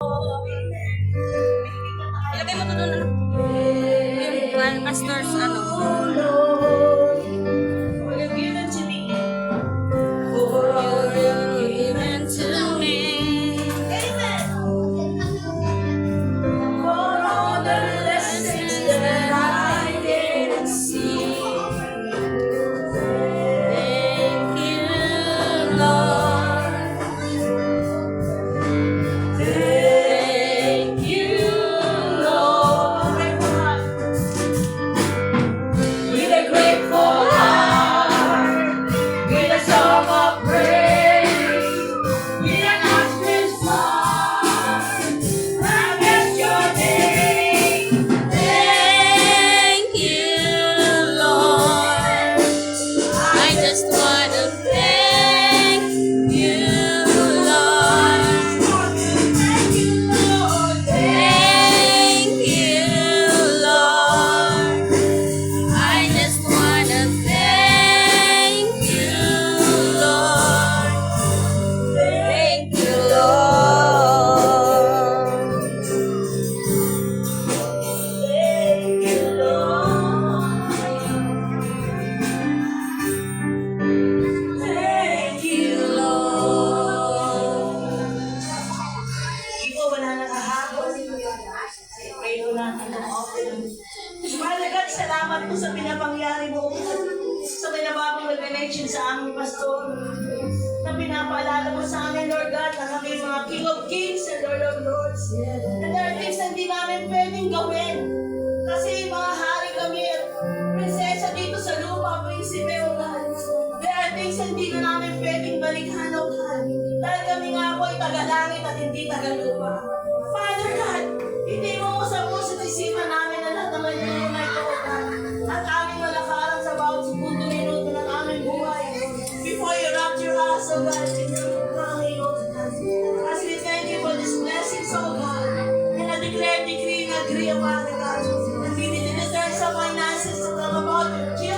Ilagay mo to doon, ano? Yung pastor's, ano? You've given to me. You're given to me. Amen. For all the blessings that I didn't see. Thank you, Lord. Thank you, Lord. With a grateful heart, with a song of praise, with an outstretched song, I bless your name. Thank you, Lord. I just want to thank you, Lord. Thank you, Lord. Thank you, Lord. I just want to thank you, Lord. Thank you, Lord. Thank you, Lord. Thank you, Lord. Ikaw wala nakahapon. Pray ko natin ang offering. Father God, salamat po sa pinapangyari mo sa pinababang revelation sa aming pastor na pinapaalala mo sa amin, Lord God, na kami mga King of Kings and Lord of Lords. And there are things na hindi namin pwedeng gawin. Kasi mga hari kami, prinsesa dito sa lupa, prinsipe o God. There are things na hindi na namin pwedeng balikhan o God. Dahil kami nga po ay taga-langit at hindi taga-lupa. Father God, hindi mo sa puso at isipan namin na lahat naman yun na ito, God. At aming malakaran sa bawat segundo minuto ng aming buhay. Before you wrap your eyes, oh God, in your coming, oh God. As we thank you for this blessings, oh God. And I declare, decree, and agree, oh Father God. And we need to return some finances to come about your